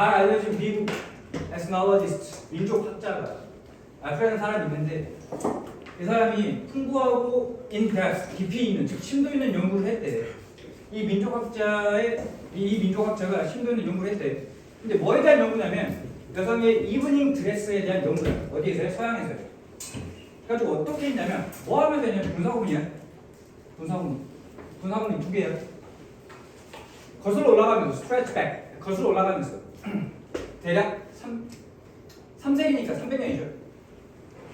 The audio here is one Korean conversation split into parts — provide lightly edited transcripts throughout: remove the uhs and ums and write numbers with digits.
잘 알려진 미국 ethnologist 민족학자가 알프레라는 사람이 있는데 이 사람이 풍부하고 in-depth 깊이 있는 즉 심도 있는 연구를 했대. 이 민족학자가 심도 있는 연구를 했대. 근데 뭐에 대한 연구냐면 여성의 이브닝 드레스에 대한 연구야. 어디에서요? 서양에서요. 그래가지고 어떻게 했냐면 뭐 하면 되냐면 분사구문이야. 분사구문 두 개야. 거슬러 올라가면서 stretch back 거슬러 올라가면서 대략 3세기니까 300년이죠.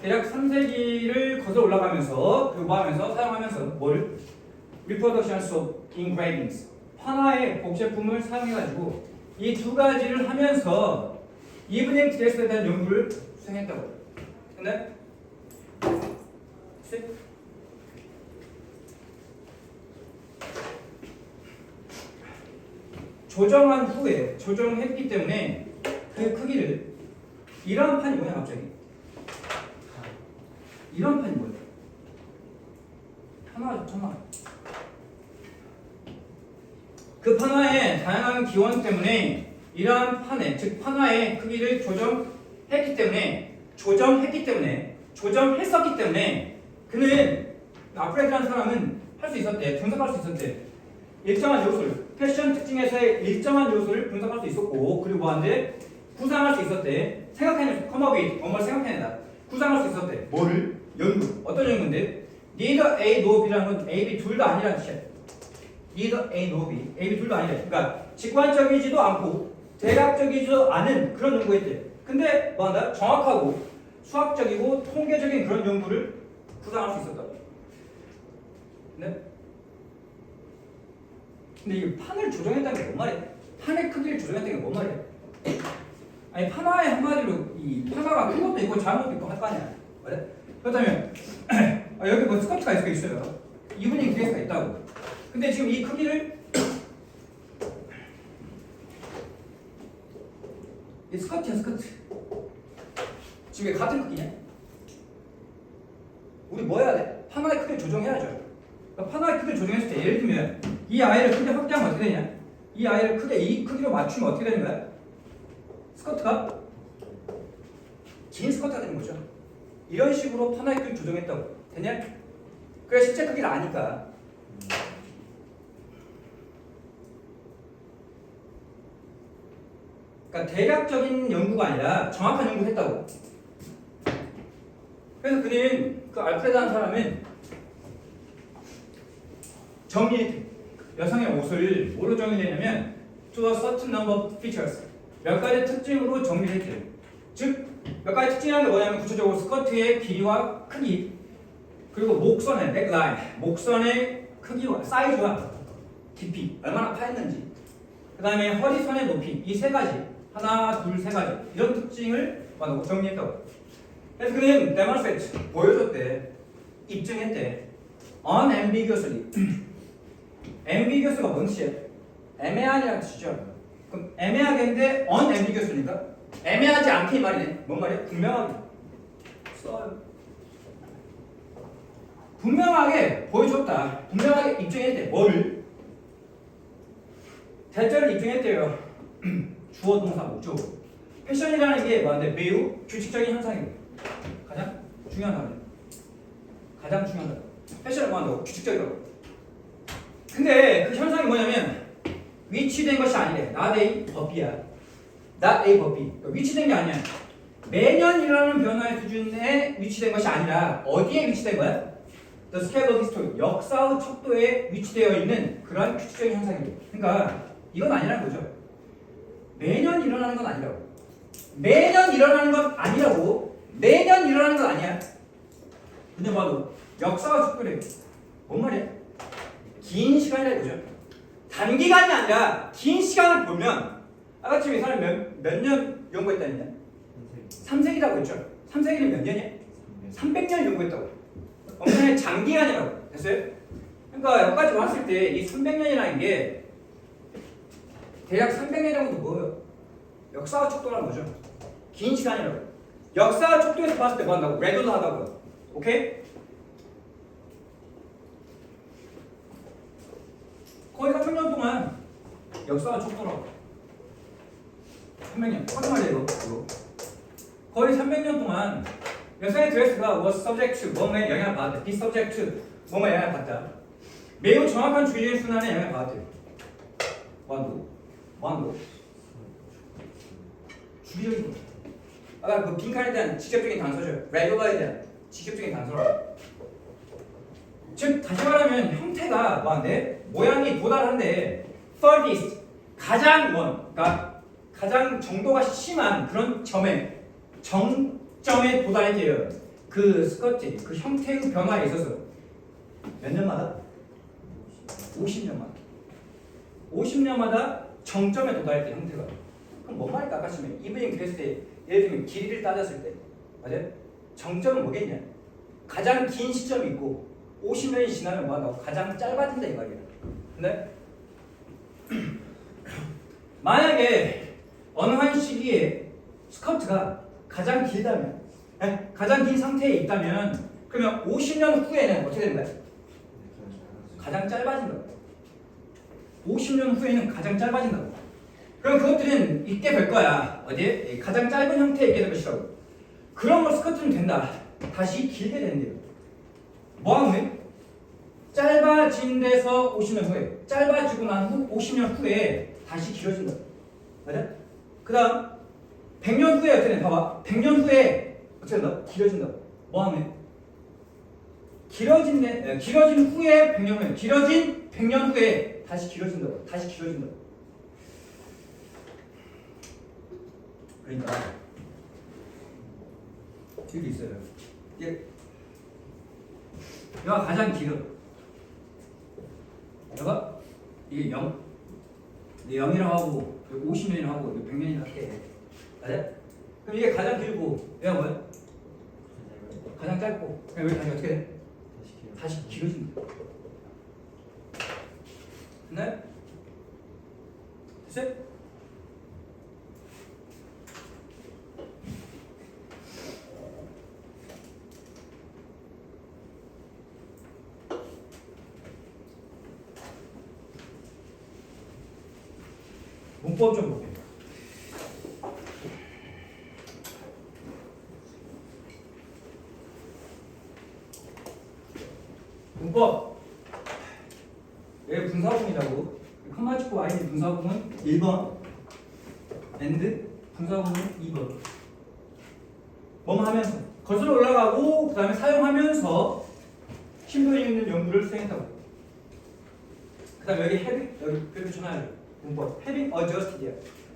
대략 3세기를 거슬러 올라가면서 그리고 뭐 하면서 사용하면서 뭐를? reproductions of engravings 판화의 복제품을 사용해가지고 이 두 가지를 하면서 이브닝 드레스에 대한 연구를 수행했다고. 근데 조정한 후에 조정했기 때문에 그 크기를 이런 판이 뭐냐 갑자기 이런 판이 뭐야? 천만. 그 판화의 다양한 기원 때문에 이러한 판에 즉 판화의 크기를 조정했기 때문에 그는 아프레드라는 사람은 할 수 있었대. 분석할 수 있었대. 일정한 요소를 패션 특징에서의 일정한 요소를 분석할 수 있었고 그리고 뭐한데 구상할 수 있었대. 생각해내 컴업이 엄마를 생각해내다. 구상할 수 있었대. 뭐를? 연구. 어떤 연구인데? neither A nor B라는 건 A, B 둘 다 아니라는 뜻이야. neither A nor B, A, B 둘 다 아니래. 그러니까 직관적이지도 않고 대략적이지도 않은 그런 연구했대. 근데 뭐한다? 정확하고 수학적이고 통계적인 그런 연구를 구상할 수 있었다. 네? 근데 이 판을 조정했다는 게 뭔 말이야? 판의 크기를 조정했다는 게 뭔 말이야? 아니 판화의 한마디로 이 판화가 큰 것도 있고 작은 것도 있고 할 거 아니야. 그래? 그렇다면 여기 뭐 스커트가 있어요. 이브닝 드레스가 있다고. 근데 지금 이 크기를 이 스커트야 스커트. 지금 이게 같은 크기냐? 우리 뭐 해야 돼? 판화의 크기를 조정해야죠. 그러니까 판화의 크기를 조정했을 때 예를 들면 이 아이를 크게 확대하면 어떻게 되냐? 이 아이를 크게 이 크기로 맞추면 어떻게 되는 거야? 스커트가 긴 스커트가 되는 거죠. 이런 식으로 판화의 크기를 조정했다고. 되냐? 그래 실제 크기를 아니까. 그러니까 대략적인 연구가 아니라 정확한 연구를 했다고. 그래서 그는 그 알프레드라는 사람은 여성의 옷을 뭐로 정의되냐면 to a certain number of features 몇 가지 특징으로 정리를 했대요. 즉 몇 가지 특징이라는 게 뭐냐면 구체적으로 스커트의 길이와 크기 그리고 목선의 neckline 목선의 크기와 사이즈와 깊이 얼마나 파였는지 그 다음에 허리선의 높이 이 세 가지 하나 둘 세 가지 이런 특징을 정리했다고. 그래서 그는 demonstrate 보여줬대. 입증했대. unambiguously ambiguous가 뭔 뜻이야? 애매하냐는 뜻이죠. 그럼 애매하게인데 unambiguous니까 애매하지 않게 이 말이네. 뭔 말이야? 분명하게 써요. 분명하게 보여줬다. 분명하게 입증했대. 뭐를? 대절을 입증했대요. 주어 동사 목적으로. 패션이라는 게 뭐한데 매우 규칙적인 현상이에요. 가장 중요한 단어예요. 가장 중요한 단어. 패션을 뭐한다고? 규칙적이라고. 근데 그 현상이 뭐냐면 위치된 것이 아니래. not a 법이야. not a 법이. 그러니까 위치된 게 아니야. 매년 일어나는 변화의 수준에 위치된 것이 아니라 어디에 위치된 거야? The scale of history. 역사의 척도에 위치되어 있는 그런 규칙적인 현상이에요. 그러니까 이건 아니라는 거죠. 매년 일어나는 건 아니라고. 매년 일어나는 건 아니라고. 매년 일어나는 건 아니야. 근데 봐도 역사와 척도래. 뭔 말이야? 긴 시간이라 이거죠. 단기간이 아니라 긴 시간을 보면 아까 지금 이 사람이 몇 년 연구했다느냐? 3세기라고 했죠. 3세기는 몇 년이야? 300년 연구했다고. 엄청나게 장기간이라고. 됐어요? 그러니까 여기까지 봤을 때 이 300년이라는 게 대략 300년이라는 것도 뭐예요? 역사와 척도라는 거죠. 긴 시간이라고. 역사와 척도에서 봤을 때 뭐 한다고? 레드도 하다고요. 오케이? 거의 4,000년 동안 역사와 척도라고. 300년. 똑같은 말이야 이거. 거의 300년 동안 여성의 드레스가 was subject to 뭐뭐에 영향을 받았대. be subject to 뭐뭐에 영향을 받다. 매우 정확한 주기적인 순환에 영향을 받았대. 완도. 주기적인 거. 아까 그 빈칸에 대한 직접적인 단서죠. regular에 대한 직접적인 단서라. 즉 다시 말하면 형태가 뭐한데 모양이 도달한데 furthest 가장 그러니까 가장 정도가 심한 그런 점에 정점에 도달해요. 그 스커트 그 형태의 변화에 있어서 몇 년마다? 50년마다 정점에 도달할 때 형태가. 그럼 뭔 말일까? 아까 처음에 이브닝 됐을 때 예를 들면 길이를 따졌을 때 맞아요? 정점은 뭐겠냐? 가장 긴 시점이 있고 50년이 지나면 뭐한다고? 가장 짧아진다 이 말이야. 근데 만약에 어느 한 시기에 스커트가 가장 길다면 가장 긴 상태에 있다면 그러면 50년 후에는 어떻게 되는 거야? 가장 짧아진다. 50년 후에는 가장 짧아진다고. 그럼 그것들은 있게 될 거야. 어디에? 가장 짧은 형태에 있게 될 것이라고. 그런 걸 스커트는 된다. 다시 길게 된대요. 뭐하면? 짧아진 데서 50년 후에 짧아지고 난 후 50년 후에 다시 길어진다. 맞아? 그 다음 100년 후에 어떻게 돼? 봐봐. 100년 후에 어떻게 된다? 길어진다. 뭐하면? 길어진 후에 100년 후에 길어진 100년 후에 다시 길어진다고. 다시 길어진다고. 그러니까 이렇게 있어요. 얘가 가장 길어. 얘가 이게 0. 0이라고 하고 50년이라고 하고 100년이라고 할게. 맞아? 그럼 이게 가장 길고 얘가 뭐야? 가장 짧고. 그럼 여기 다시 어떻게 돼? 다시 길어진다. 네? 됐어요? 문법 좀 볼게요. 문법. 여기 분사구문이라고. 컴마 찍고 Y는 분사구문 1번. and 분사구문 2번. 뭐뭐 하면서. 거슬러 올라가고 그 다음에 사용하면서 심도 있는 연구를 수행했다고. 그 다음에 여기 여기 그렇게 전화해요. 문법. having adjusted이야.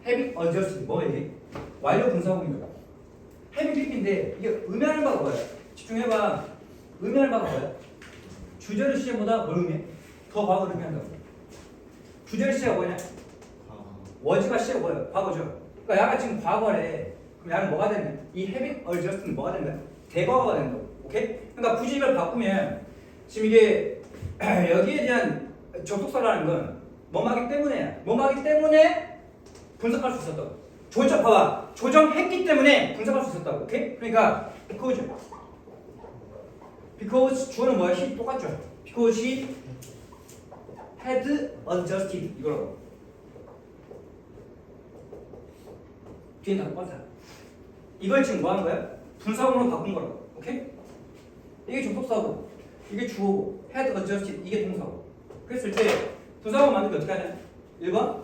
having adjusted. 뭐 이게? 완료 분사구문이다. having 픽인데 이게 의미하는 바가 뭐야? 집중해봐. 의미하는 바가 뭐야? 주제를 시제보다 뭘 의미해? 더 과거를 의미한다고. 주제를 시제가 뭐냐? was가 시제가 뭐야? 과거죠. 그러니까 야가 지금 과거래. 그럼 야는 뭐가 되냐? 이 having adjusted는 뭐가 되는 거야? 대과거가 된다고. 오케이? 그러니까 굳이 이걸 바꾸면 지금 이게 여기에 대한 접속사라는 건 뭐뭐하기 때문에 분석할 수 있었다고. 봐봐. 조정했기 때문에 분석할 수 있었다고. 오케이? 그러니까 because 주어는 뭐야? he 똑같죠? because he had adjusted 이거라고. 뒤엔 다 똑같아. 이걸 지금 뭐 하는 거야? 분사구문으로 바꾼 거라고. 오케이? 이게 접속사고 이게 주어고 had adjusted 이게 동사고. 그랬을 때 분사구문 만들면 어떻게 하냐? 1번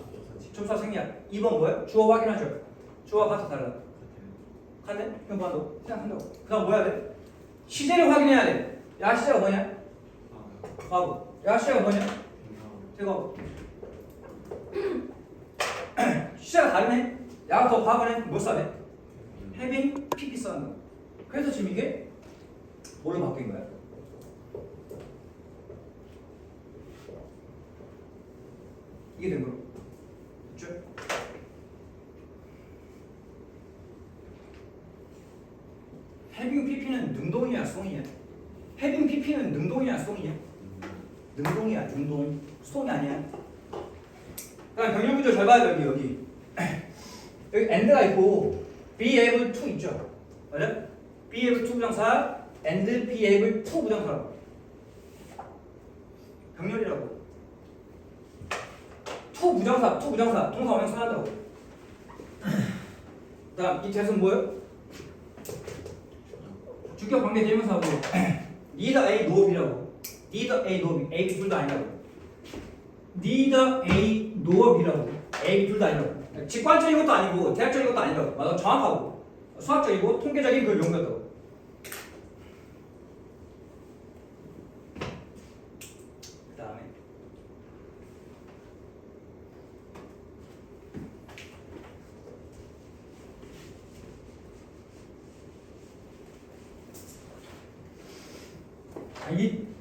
접사 생략. 2번 뭐야? 주어 확인하죠. 주어와 같아 달라. 같네? 그럼 뭐한다고? 생각한다고. 그 다음 뭐 해야 돼? 시제를 확인해야 돼. 야 시제가 뭐냐? 과거. 야 시제가 뭐냐? 대과거. 시제가 다르네? 야가 더 과거네? 뭐 써야 돼? having pp 써야 한다. 그래서 지금 이게 뭘로 바뀐 거야? 이게 된 거로. 그렇죠? having pp는 능동이야, 송이야? having pp는 능동이야, 송이야? 능동이야, 능동. 수동이 아니야. 그럼 병렬 구조 잘 봐야 돼, 여기. 여기 and가 있고 be able to 있죠. 맞아? be able to 부정사 and be able to 부정사라고. 병렬이라고. to 부정사 동사 오면 써야 한다고. 그다음 이 대수는 뭐예요? 주격 관계 대명사고 neither A nor B라고. neither A nor B. A, B 둘 다 아니라고. neither A nor B라고. A, B 둘 다 아니라고. 직관적인 것도 아니고 대략적인 것도 아니라고. 맞아, 정확하고 수학적이고 통계적인 그 용도도. 그다음에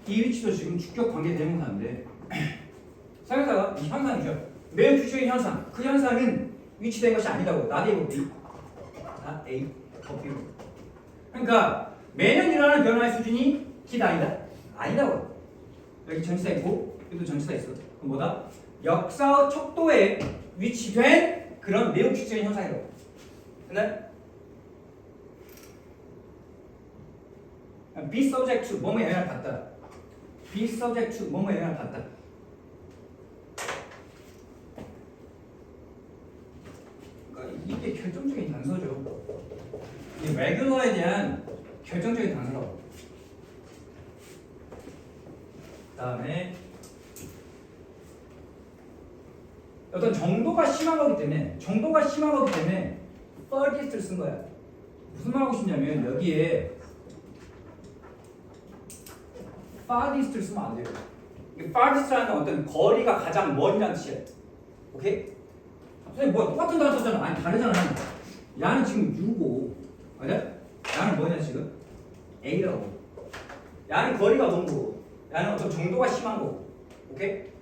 이 위치도 지금 주격 관계 대명사인데 사용자가 이 현상이죠. 매우 규칙적인 현상. 그 현상은 위치된 것이 아니라고. not A, B. not A, B. 그러니까 매년 일어나는 변화의 수준이 기다 아니다. 아니라고. 여기 전치사 있고 여기도 전치사 있어. 그럼 뭐다? 역사의 척도에 위치된 그런 매우 규칙적인 현상이라고. 근데 be subject to 뭐뭐에 영향을 받다. be subject to 뭐뭐에 영향을 받다. 그러니까 이게 결정적인 단서죠. 이 레귤러에 대한 결정적인 단서라고. 그다음에 어떤 정도가 심한 거기 때문에 furthest를 쓴 거야. 무슨 말 하고 싶냐면 여기에 farthest를 쓰면 안 돼요. farthest라는 어떤 거리가 가장 먼이라는 뜻이에요. 오케이? 선생님 뭐야 똑같은 단어 썼잖아. 아니 다르잖아. 야는 지금 U고 맞아? 야는 뭐냐 지금? A라고. 야는 거리가 먼 거고 야는 어떤 정도가 심한 거고. 오케이?